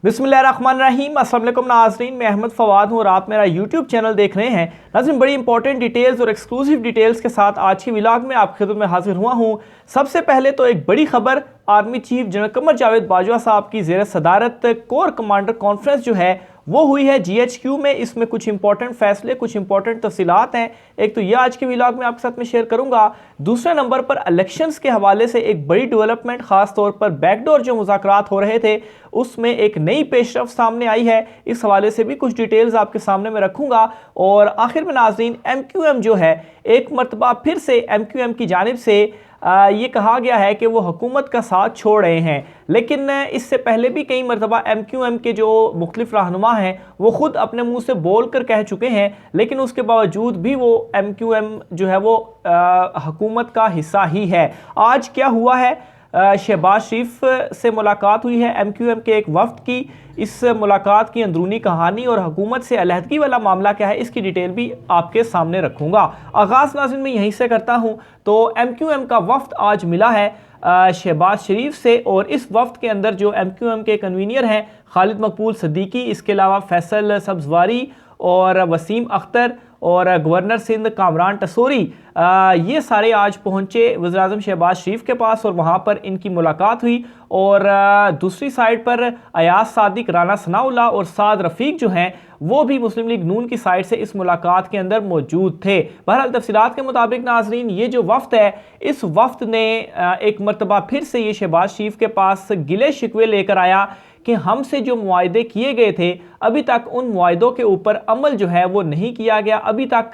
बिस्मिल्लाहिर्रहमानिर्रहीम। अस्सलाम वालेकुम नाज़रीन, मैं अहमद फवाद हूँ और आप मेरा यूट्यूब चैनल देख रहे हैं। नाज़रीन, बड़ी इंपॉर्टेंट डिटेल्स और एक्सक्लूसिव डिटेल्स के साथ आज की व्लॉग में आपकी खिदमत में हाजिर हुआ हूँ। सबसे पहले तो एक बड़ी खबर, army chief general Qamar Javed Bajwa साहब की ज़ेर सदारत कोर कमांडर कॉन्फ्रेंस जो है वो हुई है GHQ में। इसमें कुछ इंपॉर्टेंट फैसले, कुछ इंपॉर्टेंट तफसीलात हैं। एक तो ये आज के व्लॉग में आपके साथ में शेयर करूंगा। दूसरे नंबर पर इलेक्शंस के हवाले से एक बड़ी डेवलपमेंट, खास तौर पर बैकडोर जो मुज़ाकरात हो रहे थे उसमें एक नई पेशरफ सामने आई है। इस हवाले से भी कुछ डिटेल्स आपके सामने में रखूंगा। और आखिर में नाज़रीन, MQM जो है एक मरतबा फिर से MQM की जानिब से ये कहा गया है कि वो हुकूमत का साथ छोड़ रहे हैं। लेकिन इससे पहले भी कई मरतबा MQM के जो मुख्तलिफ रहनुमा हैं वो ख़ुद अपने मुंह से बोल कर कह चुके हैं, लेकिन उसके बावजूद भी वो MQM जो है वो हुकूमत का हिस्सा ही है। आज क्या हुआ है, शहबाज शरीफ से मुलाकात हुई है MQM के एक वफ्द की। इस मुलाकात की अंदरूनी कहानी और हुकूमत से अलहदगी वाला मामला क्या है, इसकी डिटेल भी आपके सामने रखूंगा। आगाज़ नाज़रीन मैं यहीं से करता हूं। तो MQM का वफ्द आज मिला है शहबाज शरीफ से, और इस वफ्द के अंदर जो MQM के कन्वीनियर हैं खालिद मकबूल सिद्दीकी, इसके अलावा फैसल सब्जवारी और वसीम अख्तर और गवर्नर सिंध कामरान टसोरी, ये सारे आज पहुंचे वज़ीर-ए-आज़म शहबाज शरीफ के पास और वहां पर इनकी मुलाकात हुई। और दूसरी साइड पर अयाज सादिक, राना सनाउल्लाह और साद रफ़ीक जो हैं वो भी मुस्लिम लीग नून की साइड से इस मुलाकात के अंदर मौजूद थे। बहरहाल तफसीलात के मुताबिक नाज़रीन, ये जो वफ्द है इस वफ्द ने एक मरतबा फिर से ये शहबाज शरीफ के पास गिले शिकवे लेकर आया कि हमसे जो मुआहदे किए गए थे अभी तक उन मुआहदों के ऊपर अमल जो है वो नहीं किया गया। अभी तक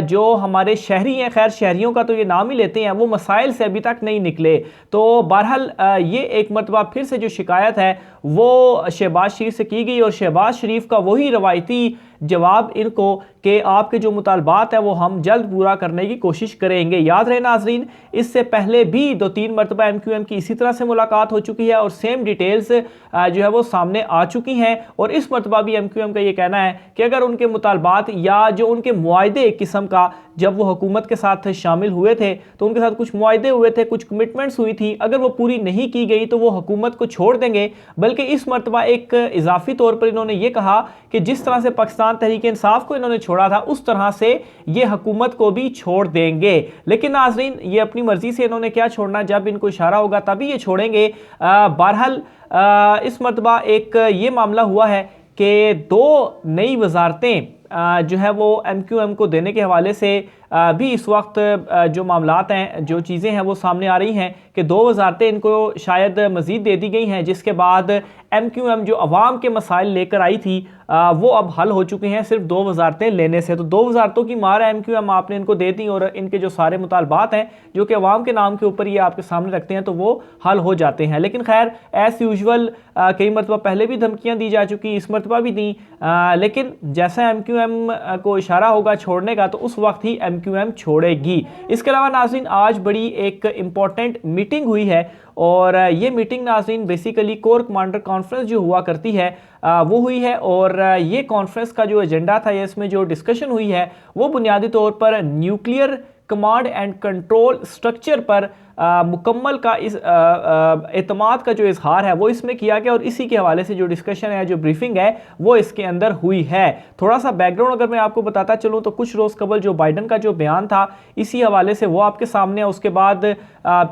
जो हमारे शहरी हैं, खैर शहरियों का तो ये नाम ही लेते हैं, वो मसाइल से अभी तक नहीं निकले। तो बहरहाल ये एक मरतबा फिर से जो शिकायत है वो शहबाज शरीफ से की गई और शहबाज शरीफ का वही रवायती जवाब इनको कि आपके जो मुतालबात है वो हम जल्द पूरा करने की कोशिश करेंगे। याद रहे नाजरीन, इससे पहले भी 2-3 मरतबा MQM की इसी तरह से मुलाकात हो चुकी है और सेम डिटेल्स जो है वो सामने आ चुकी हैं। और इस मरतबा भी MQM का ये कहना है कि अगर उनके मुतालबात या जो उनके मुआहदे एक किस्म का, जब वो हुकूमत के साथ शामिल हुए थे तो उनके साथ कुछ मुआहदे हुए थे, कुछ कमिटमेंट्स हुई थी, अगर वो पूरी नहीं की गई तो वो हुकूमत को छोड़ देंगे। बल्कि इस मरतबा एक इजाफी तौर पर इन्होंने ये कहा कि जिस तरह से पाकिस्तान तहरीक इंसाफ को इन्होंने छोड़ा था उस तरह से ये हुकूमत को भी छोड़ देंगे। लेकिन नाजरीन, ये अपनी मर्जी से इन्होंने क्या छोड़ना, जब इनको इशारा होगा तभी ये छोड़ेंगे। बहरहाल इस मरतबा एक ये मामला हुआ है कि 2 नई वजारतें जो है वो MQM को देने के हवाले से भी इस वक्त जो मामलात हैं, जो चीज़ें हैं वो सामने आ रही हैं कि 2 वजारतें इनको शायद मज़ीद दे दी गई हैं, जिसके बाद MQM जो अवाम के मसाइल लेकर आई थी वो अब हल हो चुके हैं सिर्फ 2 वजारतें लेने से। तो 2 वजारतों की मार है MQM आपने इनको दे दी और इनके जो सारे मुतालबात हैं जो कि अवाम के नाम के ऊपर ये आपके सामने रखते हैं तो वो हल हो जाते हैं। लेकिन खैर एज़ यूजुअल कई मरतबा पहले भी धमकियाँ दी जा चुकी, इस मरतबा भी दी, लेकिन जैसा MQM को इशारा होगा छोड़ने का तो उस वक्त ही MQM छोड़ेगी। इसके अलावा नाज़रीन, आज बड़ी एक इम्पॉर्टेंट मीटिंग हुई है और ये मीटिंग नाज़रीन बेसिकली कोर कमांडर कॉन्फ्रेंस जो हुआ करती है वो हुई है। और ये कॉन्फ्रेंस का जो एजेंडा था या इसमें जो डिस्कशन हुई है वो बुनियादी तौर पर nuclear command and control structure पर मुकम्मल का इस एतमाद का जो इजहार है वो इसमें किया गया। और इसी के हवाले से जो डिस्कशन है, जो ब्रीफिंग है वो इसके अंदर हुई है। थोड़ा सा बैकग्राउंड अगर मैं आपको बताता चलूँ तो कुछ रोज़ कबल जो बाइडन का जो बयान था इसी हवाले से वो आपके सामने है। उसके बाद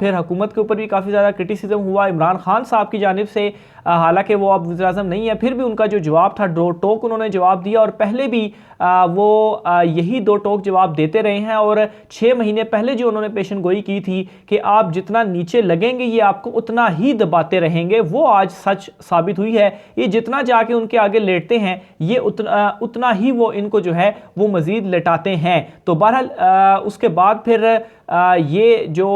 फिर हुकूमत के ऊपर भी काफ़ी ज़्यादा क्रिटिसिज्म हुआ इमरान खान साहब की जानिब से। हालांकि वो अब वज़ीर-ए-आज़म नहीं है, फिर भी उनका जो जवाब था 2 टोक उन्होंने जवाब दिया और पहले भी वो यही 2 टोक जवाब देते रहे हैं। और 6 महीने पहले जो उन्होंने पेशन गोई की थी कि आप जितना नीचे लगेंगे ये आपको उतना ही दबाते रहेंगे, वो आज सच साबित हुई है। ये जितना जाके उनके आगे लेटते हैं ये उतना ही वो इनको जो है वो मज़ीद लेटाते हैं। तो बहरहाल उसके बाद फिर ये जो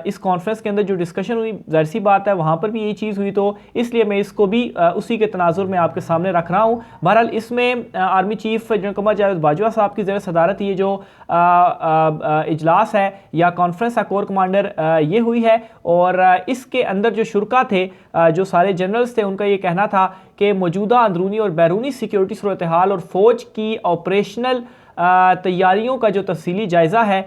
इस कॉन्फ्रेंस के अंदर जो डिस्कशन हुई, ज़ाहिर सी बात है वहाँ पर भी यही चीज़ हुई, तो इसलिए मैं इसको भी उसी के तनाजुर में आपके सामने रख रहा हूँ। बहरहाल इसमें army chief general Qamar Javed Bajwa साहब की ज़ेर सदारत ये जो इजलास है या कॉन्फ्रेंस है कोर कमांडर ये हुई है। और इसके अंदर जो शुरका थे, जो सारे जनरल्स थे, उनका ये कहना था कि मौजूदा अंदरूनी और बैरूनी सिक्योरिटी सूरत हाल और फ़ौज की ऑपरेशनल तैयारियों का जो तफसीली जायज़ा है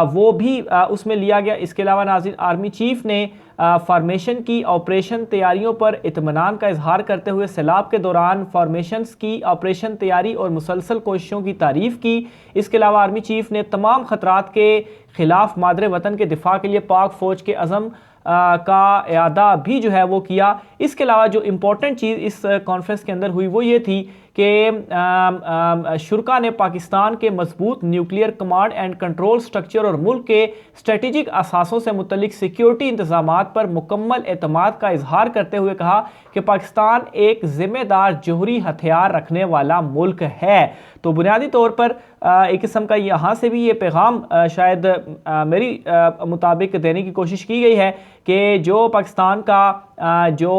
वो भी उसमें लिया गया। इसके अलावा नाज़रीन आर्मी चीफ़ ने फॉर्मेशन की ऑपरेशन तैयारियों पर इत्मीनान का इजहार करते हुए सैलाब के दौरान फॉर्मेशंस की ऑपरेशन तैयारी और मुसलसल कोशिशों की तारीफ़ की। इसके अलावा आर्मी चीफ़ ने तमाम ख़तरात के ख़िलाफ़ मादरे वतन के दिफा के लिए पाक फ़ौज के अज़म का इयादा भी जो है वो किया। इसके अलावा जो इम्पोर्टेंट चीज़ इस कॉन्फ्रेंस के अंदर हुई वो ये थी कि शुरा ने पाकिस्तान के मजबूत nuclear command and control structure और मुल्क के स्ट्रेटेजिक असासों से मुतल्लिक सिक्योरिटी इंतजामात पर मुकम्मल एतमाद का इजहार करते हुए कहा कि पाकिस्तान एक जिम्मेदार जौहरी हथियार रखने वाला मुल्क है। तो बुनियादी तौर पर एक किस्म का यहाँ से भी ये पैगाम शायद मेरी मुताबिक देने की कोशिश की गई है कि जो पाकिस्तान का जो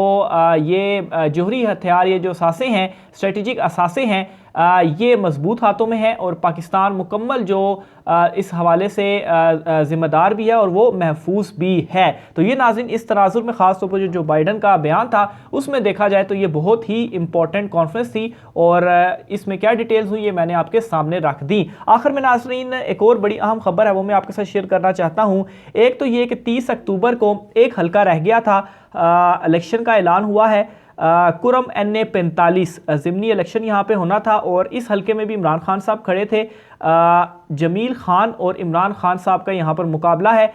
ये जौहरी हथियार, ये जो असासे हैं, स्ट्रेटेजिक असासे हैं, ये मजबूत हाथों में है और पाकिस्तान मुकम्मल जो इस हवाले से ज़िम्मेदार भी है और वो महफूज भी है। तो ये नाज़रीन इस तनाजुर में ख़ास तौर पर जो बाइडन का बयान था उसमें देखा जाए तो ये बहुत ही इंपॉर्टेंट कॉन्फ्रेंस थी और इसमें क्या डिटेल्स हुई ये मैंने आपके सामने रख दी। आखिर में नाज़रीन एक और बड़ी अहम खबर है वो मैं आपके साथ शेयर करना चाहता हूँ। एक तो ये कि 30 अक्टूबर को एक हल्का रह गया था, इलेक्शन का ऐलान हुआ है। कुरम NA 45 ज़िमनी इलेक्शन यहाँ पे होना था और इस हलके में भी इमरान खान साहब खड़े थे। जमील खान और इमरान खान साहब का यहाँ पर मुकाबला है।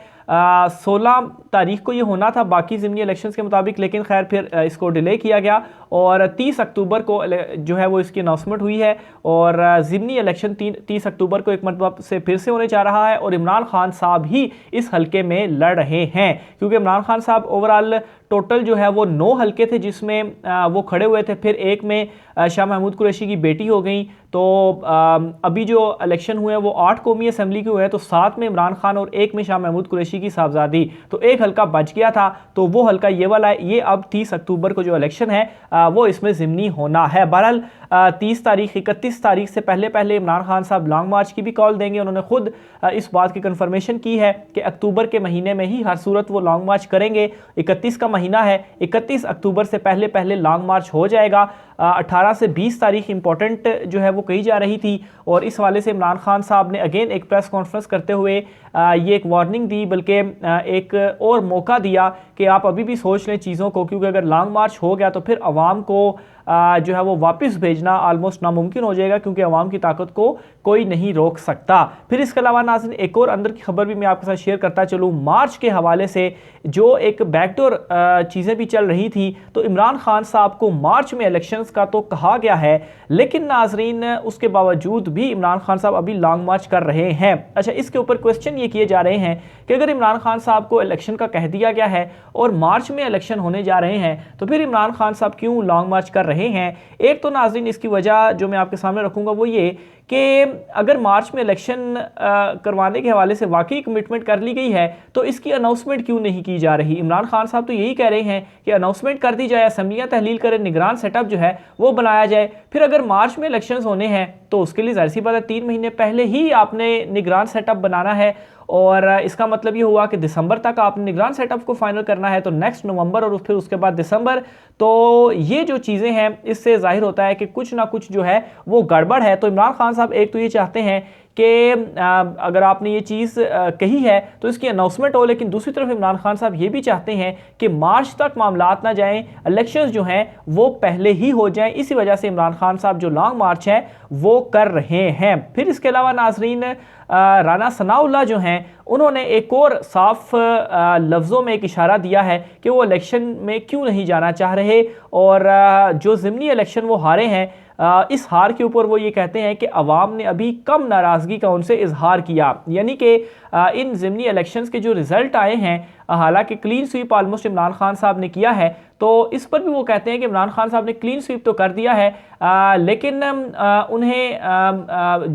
16 तारीख को ये होना था बाकी ज़िमनी इलेक्शंस के मुताबिक, लेकिन खैर फिर इसको डिले किया गया और 30 अक्टूबर को जो है वो इसकी अनाउंसमेंट हुई है और ज़िमनी इलेक्शन 30 अक्टूबर को एक मरतबा से फिर से होने जा रहा है और इमरान खान साहब ही इस हलके में लड़ रहे हैं क्योंकि इमरान खान साहब ओवरऑल टोटल जो है वो 9 हलके थे जिसमें वो खड़े हुए थे। फिर एक में शाह महमूद कुरैशी की बेटी हो गई। तो अभी जो इलेक्शन हुए हैं वो 8 कौमी असेंबली के हुए हैं, तो 7 में इमरान खान और 1 में शाह महमूद कुरैशी की साहबजादी, तो एक हलका बच गया था। तो वो हलका ये वाला है, ये अब 30 अक्टूबर को जो इलेक्शन है वो इसमें ज़िमनी होना है। बहरहाल 30 तारीख 31 तारीख से पहले पहले इमरान खान साहब लॉन्ग मार्च की भी कॉल देंगे। उन्होंने खुद इस बात की कन्फर्मेशन की है कि अक्टूबर के महीने में ही हर सूरत वो लॉन्ग मार्च करेंगे। 31 का महीना है, 31 अक्टूबर से पहले पहले लॉन्ग मार्च हो जाएगा। 18 से 20 तारीख इंपॉर्टेंट जो है वो कही जा रही थी और इस हवाले से इमरान खान साहब ने अगेन एक प्रेस कॉन्फ्रेंस करते हुए ये एक वार्निंग दी, बल्कि एक और मौका दिया कि आप अभी भी सोच लें चीज़ों को, क्योंकि अगर लॉन्ग मार्च हो गया तो फिर अवाम को जो है वो वापस भेजना आलमोस्ट नामुमकिन हो जाएगा क्योंकि अवाम की ताकत को कोई नहीं रोक सकता। फिर इसके अलावा नाज़रीन एक और अंदर की खबर भी मैं आपके साथ शेयर करता चलूँ। मार्च के हवाले से जो एक बैकडोर चीज़ें भी चल रही थी, तो इमरान खान साहब को मार्च में इलेक्शंस का तो कहा गया है, लेकिन नाज़रीन उसके बावजूद भी इमरान खान साहब अभी लॉन्ग मार्च कर रहे हैं। अच्छा, इसके ऊपर क्वेश्चन ये किए जा रहे हैं कि अगर इमरान खान साहब को इलेक्शन का कह दिया गया है और मार्च में इलेक्शन होने जा रहे हैं तो फिर इमरान खान साहब क्यों लॉन्ग मार्च कर रहे हैं। एक तो नाज़रीन इसकी वजह जो मैं आपके सामने रखूंगा वो ये कि अगर मार्च में इलेक्शन करवाने के हवाले से वाकई कमिटमेंट कर ली गई है तो इसकी अनाउंसमेंट क्यों नहीं की जा रही। इमरान खान साहब तो यही कह रहे हैं कि अनाउंसमेंट कर दी जाए, असेंबलियां तहलील करें, निगरान सेटअप जो है वो बनाया जाए। फिर अगर मार्च में इलेक्शंस होने हैं तो उसके लिए जाहिर सी बात है 3 महीने पहले ही आपने निगरान सेटअप बनाना है और इसका मतलब ये हुआ कि दिसंबर तक आपने निगरान सेटअप को फाइनल करना है, तो नेक्स्ट नवंबर और फिर उसके बाद दिसंबर। तो ये जो चीज़ें हैं इससे जाहिर होता है कि कुछ ना कुछ जो है वो गड़बड़ है। तो इमरान खान साहब एक तो ये चाहते हैं कि अगर आपने ये चीज़ कही है तो इसकी अनाउंसमेंट हो, लेकिन दूसरी तरफ इमरान खान साहब ये भी चाहते हैं कि मार्च तक मामलात ना जाएं, इलेक्शंस जो हैं वो पहले ही हो जाएं। इसी वजह से इमरान खान साहब जो लॉन्ग मार्च है वो कर रहे हैं। फिर इसके अलावा नाजरीन राना सनाउल्लाह जो हैं उन्होंने एक और साफ लफ्ज़ों में एक इशारा दिया है कि वो इलेक्शन में क्यों नहीं जाना चाह रहे और जो ज़िमनी इलेक्शन वो हारे हैं इस हार के ऊपर वो ये कहते हैं कि अवाम ने अभी कम नाराज़गी का उनसे इजहार किया, यानी कि इन ज़िमनी इलेक्शंस के जो रिज़ल्ट आए हैं, हालांकि clean sweep almost Imran Khan साहब ने किया है, तो इस पर भी वो कहते हैं कि इमरान खान साहब ने क्लीन स्वीप तो कर दिया है लेकिन उन्हें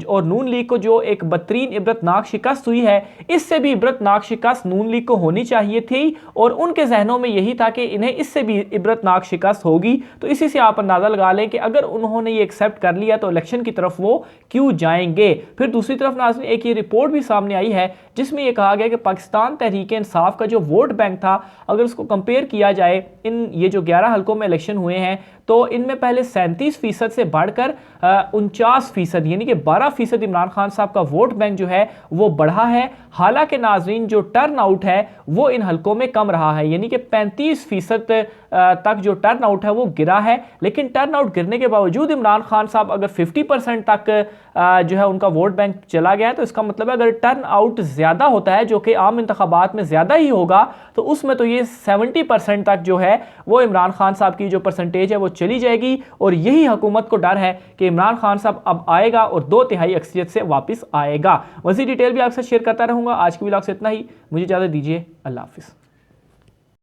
और नून लीग को जो एक बदतरीन इबरतनाक शिकस्त हुई है, इससे भी इबरतनाक शिकस्त नून लीग को होनी चाहिए थी और उनके जहनों में यही था कि इन्हें इससे भी इबरतनाक शिकस्त होगी। तो इसी से आप अंदाज़ा लगा लें कि अगर उन्होंने ये एक्सेप्ट कर लिया तो इलेक्शन की तरफ वो क्यों जाएंगे। फिर दूसरी तरफ नाज़रीन एक ये रिपोर्ट भी सामने आई है जिसमें यह कहा गया कि पाकिस्तान तहरीक इंसाफ का जो वोट बैंक था, अगर उसको कंपेयर किया जाए इन ये जो 11 हल्कों में इलेक्शन हुए हैं तो इनमें पहले 37% से बढ़कर 49% यानी कि 12% इमरान खान साहब का वोट बैंक जो है वो बढ़ा है। हालांकि नाजरीन जो टर्न आउट है वो इन हल्कों में कम रहा है, यानी कि 35% तक जो टर्न आउट है वो गिरा है। लेकिन टर्न आउट गिरने के बावजूद इमरान खान साहब अगर 50% तक जो है उनका वोट बैंक चला गया है, तो इसका मतलब है अगर टर्न आउट ज़्यादा होता है, जो कि आम इंतखाबात में ज़्यादा ही होगा, तो उसमें तो ये 70% तक जो है वो इमरान खान साहब की जो परसेंटेज है वो चली जाएगी। और यही हुकूमत को डर है कि इमरान खान साहब अब आएगा और 2/3 अक्सरियत से वापस आएगा। मज़ीद डिटेल भी आपसे शेयर करता रहूँगा। आज की व्लॉग से इतना ही, मुझे इजाज़त दीजिए। अल्लाह हाफिज़।